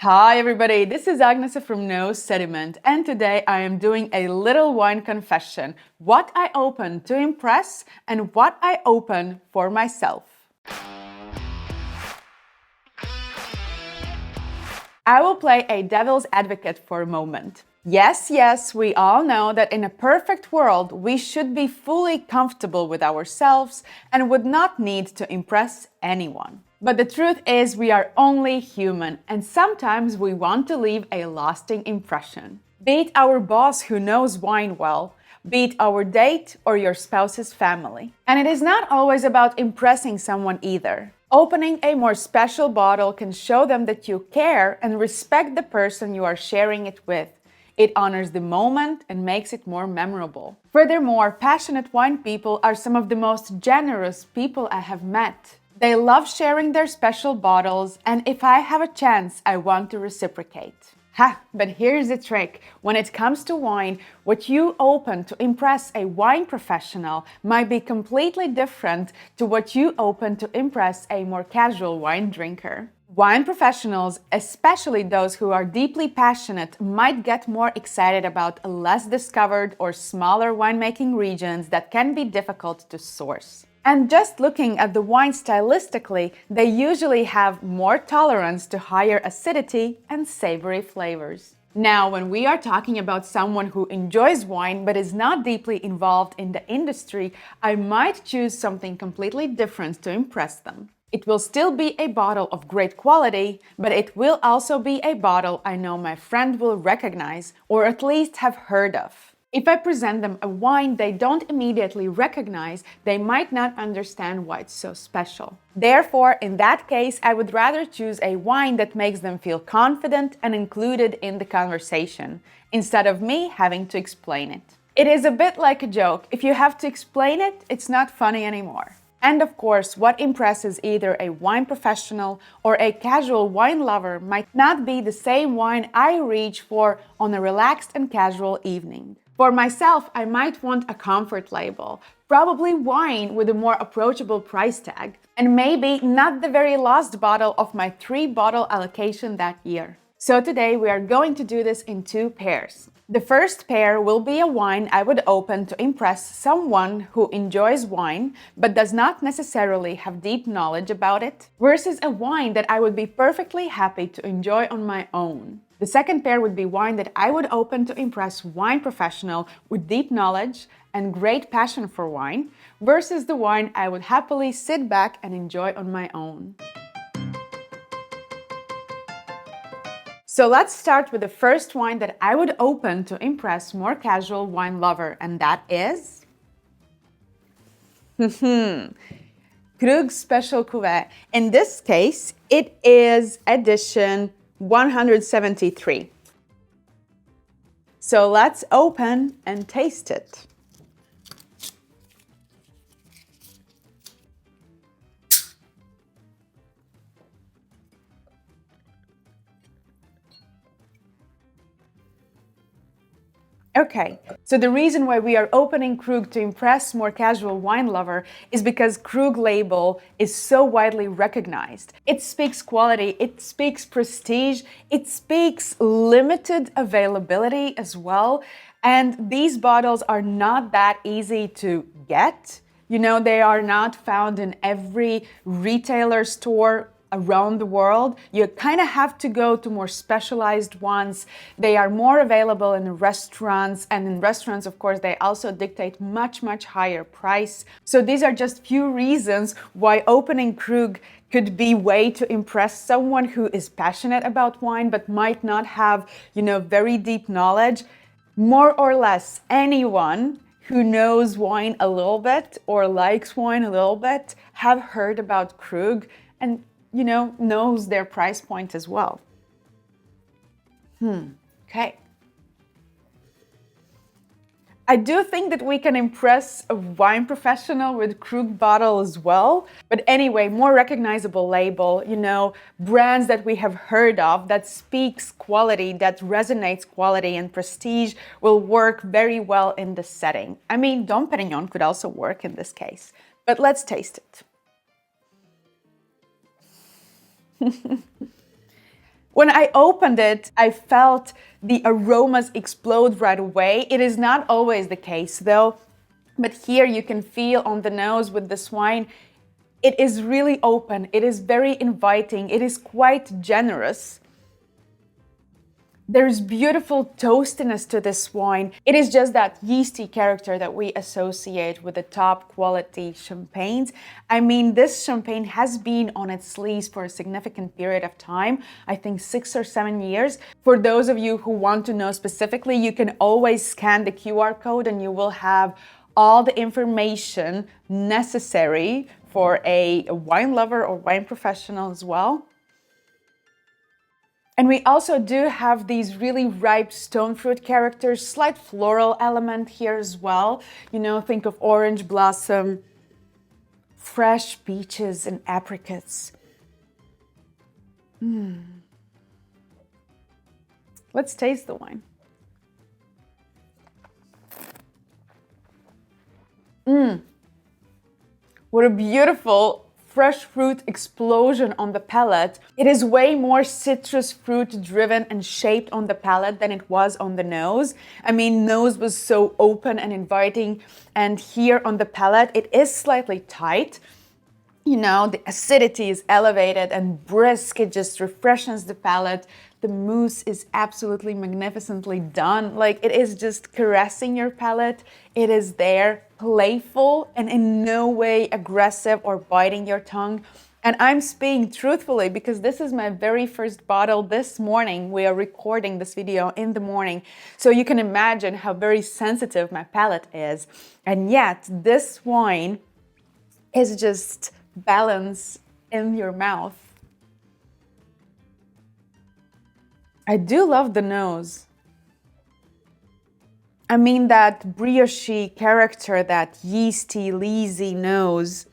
Hi everybody, this is Agnes from Sediment, and today I am doing a little wine confession. What I open to impress and what I open for myself. I will play a devil's advocate for a moment. Yes, we all know that in a perfect world, we should be fully comfortable with ourselves and would not need to impress anyone. But the truth is, we are only human, and sometimes we want to leave a lasting impression. Be it our boss who knows wine well, be it our date or your spouse's family. And it is not always about impressing someone either. Opening a more special bottle can show them that you care and respect the person you are sharing it with. It honors the moment and makes it more memorable. Furthermore, passionate wine people are some of the most generous people I have met. They love sharing their special bottles, and if I have a chance, I want to reciprocate. But here's the trick. When it comes to wine, what you open to impress a wine professional might be completely different to what you open to impress a more casual wine drinker. Wine professionals, especially those who are deeply passionate, might get more excited about less discovered or smaller winemaking regions that can be difficult to source. And just looking at the wine stylistically, they usually have more tolerance to higher acidity and savory flavors. Now, when we are talking about someone who enjoys wine but is not deeply involved in the industry, I might choose something completely different to impress them. It will still be a bottle of great quality, but it will also be a bottle I know my friend will recognize or at least have heard of. If I present them a wine they don't immediately recognize, they might not understand why it's so special. Therefore, in that case, I would rather choose a wine that makes them feel confident and included in the conversation, instead of me having to explain it. It is a bit like a joke. If you have to explain it, it's not funny anymore. And of course, what impresses either a wine professional or a casual wine lover might not be the same wine I reach for on a relaxed and casual evening. For myself, I might want a comfort label, probably wine with a more approachable price tag, and maybe not the very last bottle of my 3-bottle allocation that year. So today we are going to do this in 2 pairs. The first pair will be a wine I would open to impress someone who enjoys wine but does not necessarily have deep knowledge about it, versus a wine that I would be perfectly happy to enjoy on my own. The second pair would be wine that I would open to impress wine professional with deep knowledge and great passion for wine, versus the wine I would happily sit back and enjoy on my own. So let's start with the first wine that I would open to impress more casual wine lover, and that is Krug Special Cuvee. In this case, it is edition 173. So let's open and taste it. Okay, so the reason why we are opening Krug to impress more casual wine lover is because Krug label is so widely recognized. It speaks quality, it speaks prestige, it speaks limited availability as well. And these bottles are not that easy to get. You know, they are not found in every retailer store around the world. You kind of have to go to more specialized ones. They are more available in restaurants, and in restaurants, of course, they also dictate much higher price. So these are just few reasons why opening Krug could be a way to impress someone who is passionate about wine but might not have, very deep knowledge. More or less anyone who knows wine a little bit or likes wine a little bit have heard about Krug and knows their price point as well. Okay. I do think that we can impress a wine professional with Krug bottle as well. But anyway, more recognizable label, brands that we have heard of, that speaks quality, that resonates quality and prestige will work very well in this setting. I mean, Dom Perignon could also work in this case. But let's taste it. When I opened it, I felt the aromas explode right away. It is not always the case though, but here you can feel on the nose with this wine, it is really open, it is very inviting, it is quite generous. There's beautiful toastiness to this wine. It is just that yeasty character that we associate with the top quality champagnes. I mean, this champagne has been on its sleeves for a significant period of time, I think 6 or 7 years. For those of you who want to know specifically, you can always scan the QR code and you will have all the information necessary for a wine lover or wine professional as well. And we also do have these really ripe stone fruit characters, slight floral element here as well. You know, think of orange blossom, fresh peaches and apricots. Let's taste the wine. What a beautiful fresh fruit explosion on the palate. It is way more citrus fruit driven and shaped on the palate than it was on the nose. I mean, nose was so open and inviting, and here on the palate, it is slightly tight. You know, the acidity is elevated and brisk, it just refreshes the palate. The mousse is absolutely magnificently done. Like, it is just caressing your palate. It is there, playful and in no way aggressive or biting your tongue. And I'm speaking truthfully because this is my very first bottle this morning. We are recording this video in the morning. So you can imagine how very sensitive my palate is. And yet this wine is just balance in your mouth. I do love the nose. I mean, that brioche character, that yeasty, leesy nose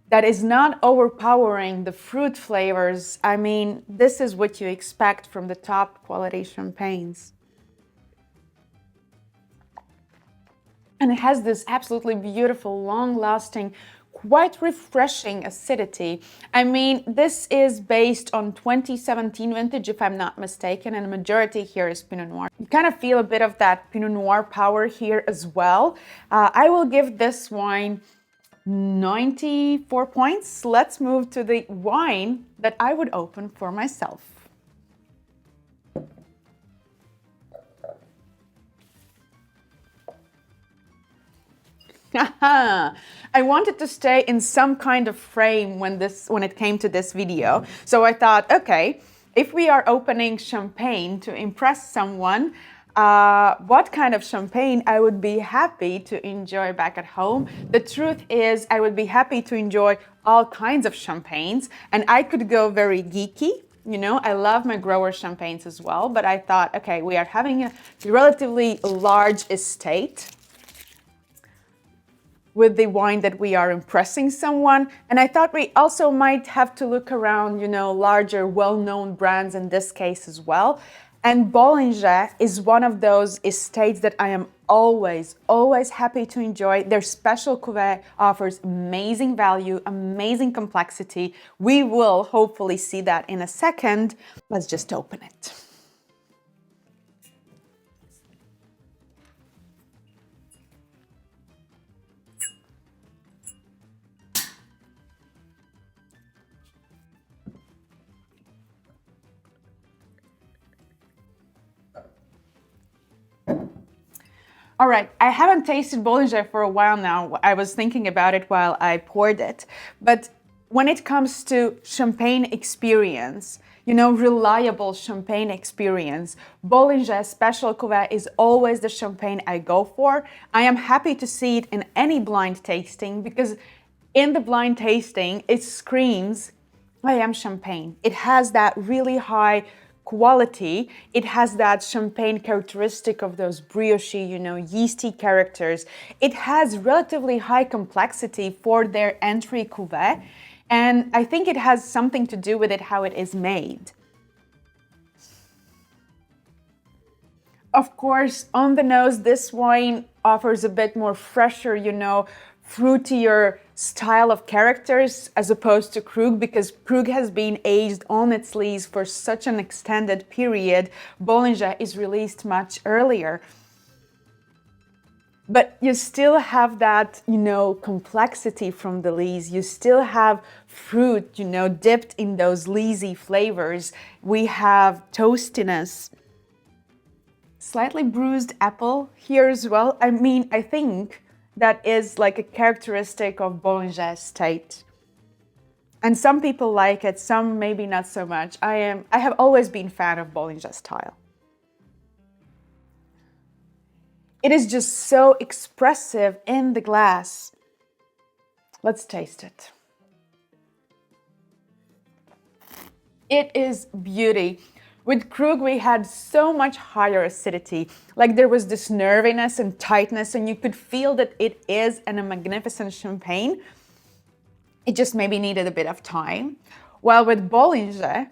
that is not overpowering the fruit flavors. I mean, this is what you expect from the top quality champagnes. And it has this absolutely beautiful, long-lasting, quite refreshing acidity. I mean, this is based on 2017 vintage, if I'm not mistaken, and the majority here is Pinot Noir. You kind of feel a bit of that Pinot Noir power here as well. I will give this wine 94 points. Let's move to the wine that I would open for myself. I wanted to stay in some kind of frame when it came to this video. So I thought, okay, if we are opening champagne to impress someone, what kind of champagne I would be happy to enjoy back at home. The truth is, I would be happy to enjoy all kinds of champagnes, and I could go very geeky. You know, I love my grower champagnes as well, but I thought, okay, we are having a relatively large estate with the wine that we are impressing someone. And I thought we also might have to look around, you know, larger, well-known brands in this case as well. And Bollinger is one of those estates that I am always happy to enjoy. Their special Cuvee offers amazing value, amazing complexity. We will hopefully see that in a second. Let's just open it. All right, I haven't tasted Bollinger for a while now. I was thinking about it while I poured it. But when it comes to champagne experience, you know, reliable champagne experience, Bollinger Special Cuvée is always the champagne I go for. I am happy to see it in any blind tasting because in the blind tasting, it screams, I am champagne. It has that really high quality. It has that champagne characteristic of those brioche, you know, yeasty characters. It has relatively high complexity for their entry cuvée, and I think it has something to do with it how it is made. Of course, on the nose, this wine offers a bit more fresher, you know, fruitier style of characters as opposed to Krug, because Krug has been aged on its lees for such an extended period. Bollinger is released much earlier. But you still have that, complexity from the lees. You still have fruit, dipped in those leesy flavors. We have toastiness. Slightly bruised apple here as well. I mean, I think that is like a characteristic of Bollinger estate. And some people like it, some maybe not so much. I have always been a fan of Bollinger style. It is just so expressive in the glass. Let's taste it. It is beauty. With Krug, we had so much higher acidity. Like there was this nerviness and tightness, and you could feel that it is a magnificent champagne. It just maybe needed a bit of time. While with Bollinger,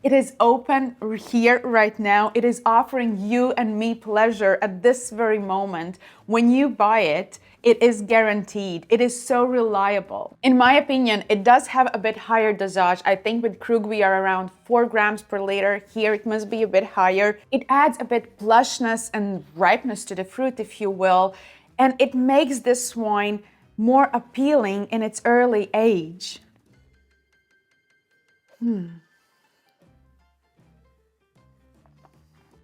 it is open here right now. It is offering you and me pleasure at this very moment. When you buy it, it is guaranteed. It is so reliable. In my opinion, it does have a bit higher dosage. I think with Krug we are around 4 grams per liter. Here it must be a bit higher. It adds a bit blushness and ripeness to the fruit, if you will, and it makes this wine more appealing in its early age.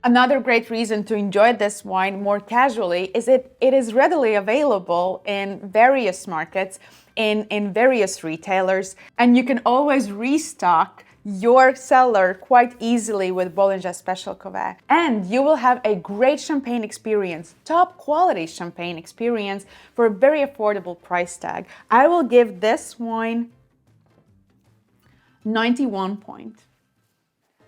Another great reason to enjoy this wine more casually is it is readily available in various markets, in various retailers, and you can always restock your cellar quite easily with Bollinger Special Cuvée. And you will have a great champagne experience, top quality champagne experience for a very affordable price tag. I will give this wine 91 points.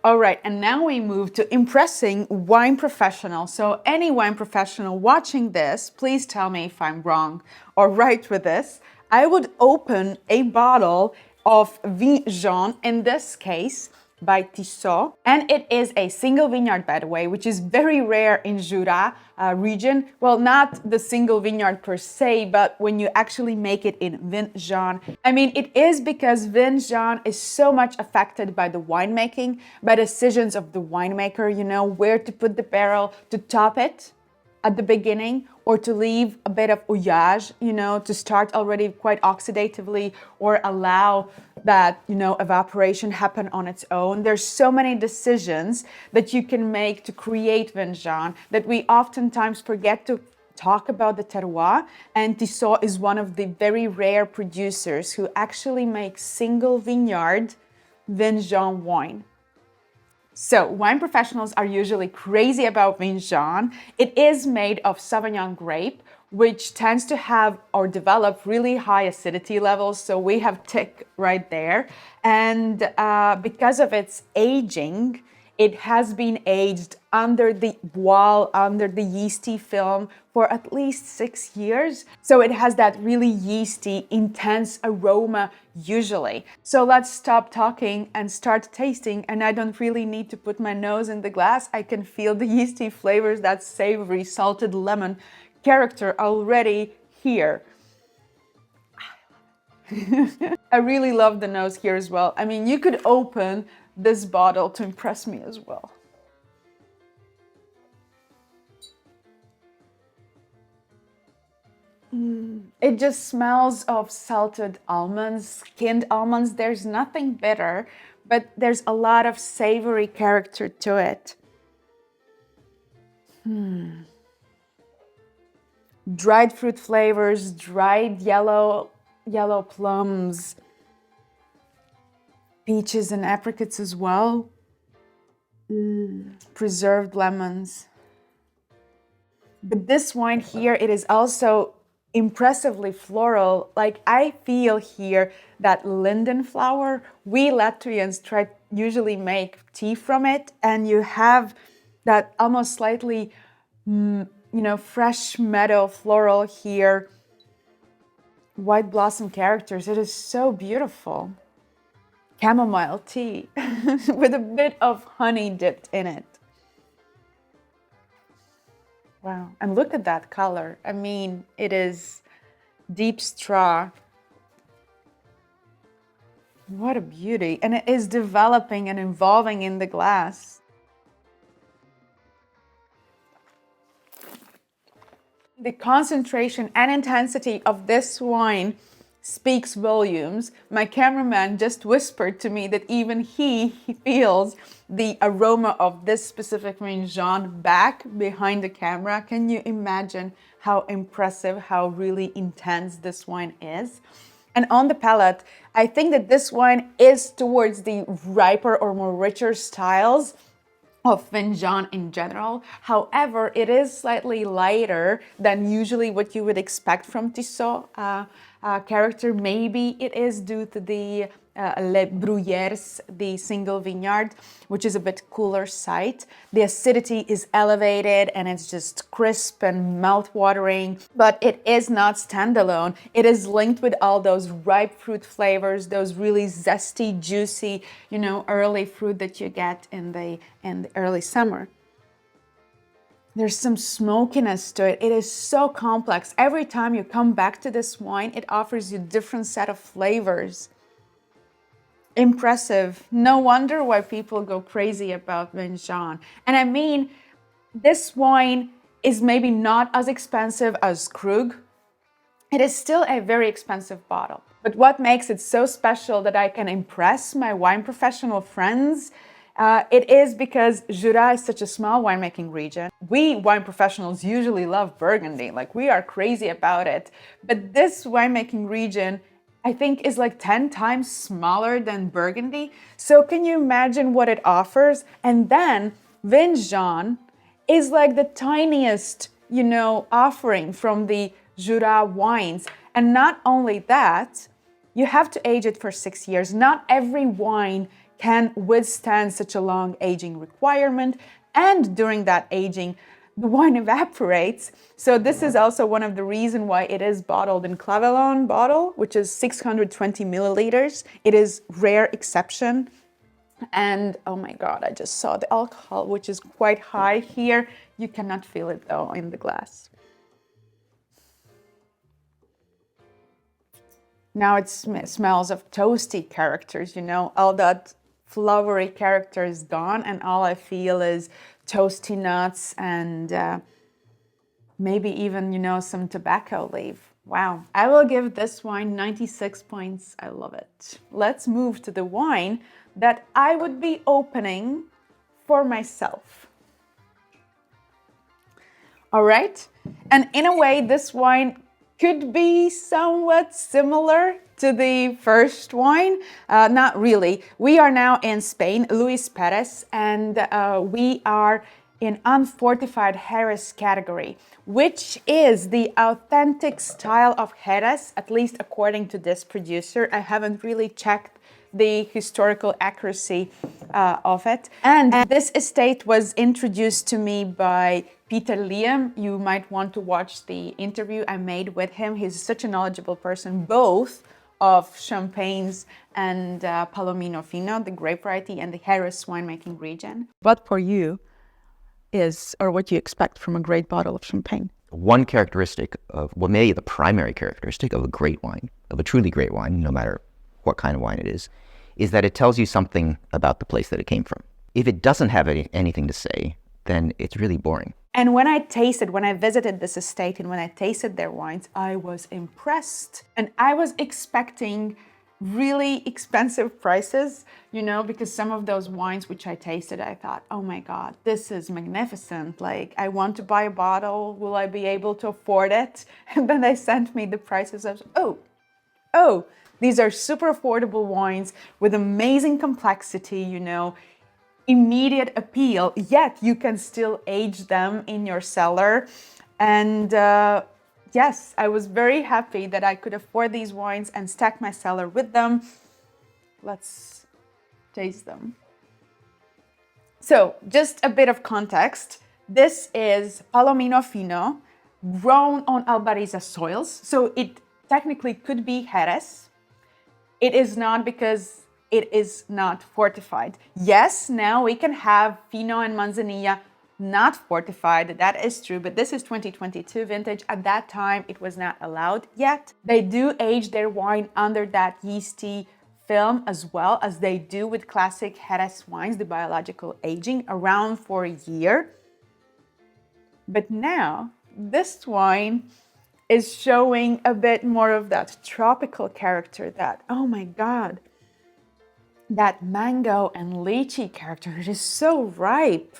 All right, and now we move to impressing wine professionals. So any wine professional watching this, please tell me if I'm wrong or right with this. I would open a bottle of Vin Jaune, in this case by Tissot, and it is a single vineyard, by the way, which is very rare in Jura region. Well, not the single vineyard per se, but when you actually make it in Vin Jaune. I mean, it is because Vin Jaune is so much affected by the winemaking, by decisions of the winemaker, where to put the barrel, to top it at the beginning, or to leave a bit of houillage, to start already quite oxidatively, or allow that, evaporation happen on its own. There's so many decisions that you can make to create Vin Jaune that we oftentimes forget to talk about the terroir, and Tissot is one of the very rare producers who actually make single vineyard Vin Jaune wine. So, wine professionals are usually crazy about Vin Jaune. It is made of Sauvignon grape, which tends to have or develop really high acidity levels. So we have tick right there. And because of its aging, it has been aged under the voile, under the yeasty film for at least 6 years. So it has that really yeasty, intense aroma usually. So let's stop talking and start tasting. And I don't really need to put my nose in the glass. I can feel the yeasty flavors, that savory, salted lemon character already here. I really love the nose here as well. I mean, you could open this bottle to impress me as well. It just smells of salted almonds, skinned almonds. There's nothing bitter, but there's a lot of savory character to it. Dried fruit flavors, dried yellow plums, peaches and apricots as well. Preserved lemons. But this wine here, it is also impressively floral. Like I feel here that linden flower. We Latvians usually make tea from it, and you have that almost slightly, fresh meadow floral here. White blossom characters. It is so beautiful. Chamomile tea with a bit of honey dipped in it. Wow, and look at that color. I mean, it is deep straw. What a beauty. And it is developing and evolving in the glass. The concentration and intensity of this wine speaks volumes. My cameraman just whispered to me that even he feels the aroma of this specific vin jaune back behind the camera. Can you imagine how impressive, how really intense this wine is? And on the palate, I think that this wine is towards the riper or more richer styles of vin jaune in general. However, it is slightly lighter than usually what you would expect from Tissot character. Maybe it is due to the Les Bruyeres, the single vineyard, which is a bit cooler site. The acidity is elevated and it's just crisp and mouth-watering, but it is not standalone. It is linked with all those ripe fruit flavors, those really zesty, juicy, early fruit that you get in the early summer. There's some smokiness to it. It is so complex. Every time you come back to this wine, it offers you a different set of flavors. Impressive. No wonder why people go crazy about vin jaune. And I mean, this wine is maybe not as expensive as Krug. It is still a very expensive bottle. But what makes it so special that I can impress my wine professional friends, it is because Jura is such a small winemaking region. We wine professionals usually love Burgundy, like we are crazy about it. But this winemaking region, I think, is like 10 times smaller than Burgundy. So can you imagine what it offers? And then vin jaune is like the tiniest, offering from the Jura wines. And not only that, you have to age it for 6 years. Not every wine can withstand such a long aging requirement. And during that aging, the wine evaporates. So this is also one of the reasons why it is bottled in Clavelon bottle, which is 620 milliliters. It is rare exception. And oh my God, I just saw the alcohol, which is quite high here. You cannot feel it though in the glass. Now it smells of toasty characters, all that flowery character is gone, and all I feel is toasty nuts and maybe even, some tobacco leaf. Wow. I will give this wine 96 points. I love it. Let's move to the wine that I would be opening for myself. All right. And in a way, this wine could be somewhat similar to the first wine. Not really. We are now in Spain, Luis Perez, and we are in unfortified Jerez category, which is the authentic style of Jerez, at least according to this producer. I haven't really checked the historical accuracy of it. And this estate was introduced to me by Peter Liam. You might want to watch the interview I made with him. He's such a knowledgeable person, both of Champagnes and Palomino Fino, the grape variety, and the Jerez winemaking region. What for you is, or what you expect from a great bottle of champagne? One characteristic of, well, maybe the primary characteristic of a great wine, of a truly great wine, no matter what kind of wine it is that it tells you something about the place that it came from. If it doesn't have anything to say, then it's really boring. And when I visited this estate and when I tasted their wines, I was impressed. And I was expecting really expensive prices, because some of those wines which I tasted, I thought, oh my God, this is magnificent. Like, I want to buy a bottle. Will I be able to afford it? And then they sent me the prices. I was, oh, these are super affordable wines with amazing complexity, immediate appeal, yet you can still age them in your cellar. And yes, I was very happy that I could afford these wines and stack my cellar with them. Let's taste them. So just a bit of context. This is Palomino Fino, grown on Albariza soils. So it technically could be Jerez. It is not, because it is not fortified. Yes, now we can have Fino and Manzanilla not fortified. That is true, but this is 2022 vintage. At that time, it was not allowed yet. They do age their wine under that yeasty film as well as they do with classic Jerez wines, the biological aging, around for a year. But now, this wine is showing a bit more of that tropical character, that, oh my God, that mango and lychee character. It is so ripe.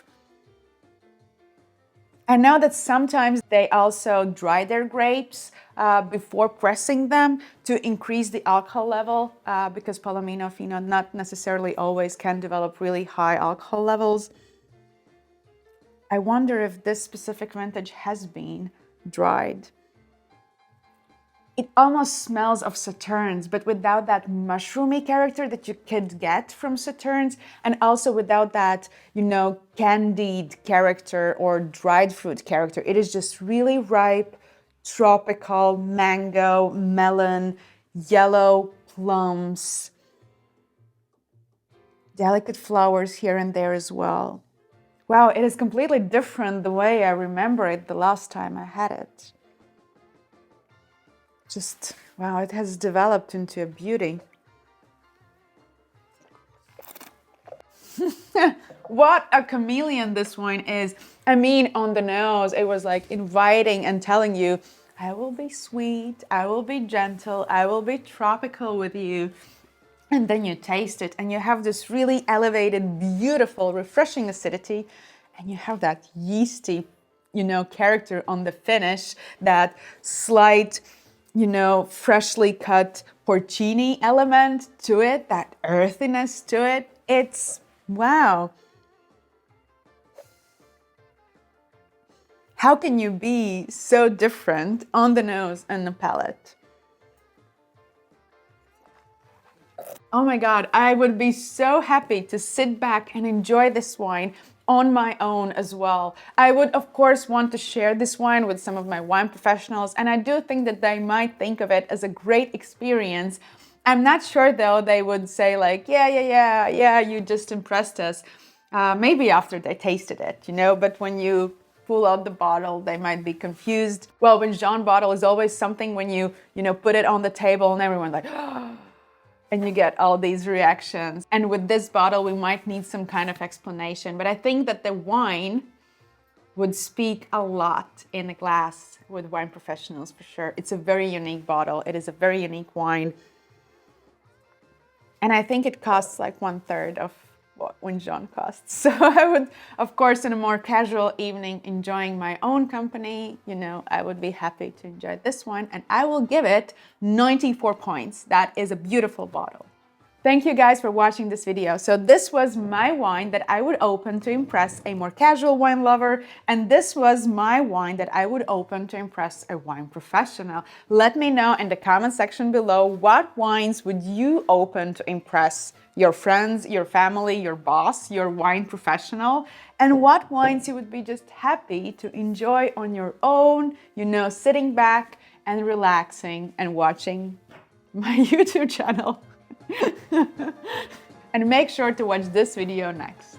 I know that sometimes they also dry their grapes before pressing them to increase the alcohol level because Palomino Fino not necessarily always can develop really high alcohol levels. I wonder if this specific vintage has been dried. It almost smells of Sauternes, but without that mushroomy character that you could get from Sauternes, and also without that, candied character or dried fruit character. It is just really ripe, tropical, mango, melon, yellow plums, delicate flowers here and there as well. Wow, it is completely different the way I remember it the last time I had it. Just, wow, it has developed into a beauty. What a chameleon this wine is. I mean, on the nose, it was like inviting and telling you, I will be sweet, I will be gentle, I will be tropical with you. And then you taste it and you have this really elevated, beautiful, refreshing acidity. And you have that yeasty, character on the finish, that slight, freshly cut porcini element to it, that earthiness to it. It's, wow. How can you be so different on the nose and the palate? Oh my God, I would be so happy to sit back and enjoy this wine on my own as well. I would, of course, want to share this wine with some of my wine professionals, and I do think that they might think of it as a great experience. I'm not sure, though, they would say like, yeah, you just impressed us. Maybe after they tasted it, but when you pull out the bottle, they might be confused. Well, when Jaune bottle is always something when you put it on the table and everyone's like, oh, and you get all these reactions. And with this bottle, we might need some kind of explanation. But I think that the wine would speak a lot in a glass with wine professionals for sure. It's a very unique bottle. It is a very unique wine. And I think it costs like 1/3 of what Jaune costs. So I would, of course, in a more casual evening, enjoying my own company, I would be happy to enjoy this one. And I will give it 94 points. That is a beautiful bottle. Thank you guys for watching this video. So this was my wine that I would open to impress a more casual wine lover, and this was my wine that I would open to impress a wine professional. Let me know in the comment section below, what wines would you open to impress your friends, your family, your boss, your wine professional, and what wines you would be just happy to enjoy on your own, sitting back and relaxing and watching my YouTube channel. And make sure to watch this video next.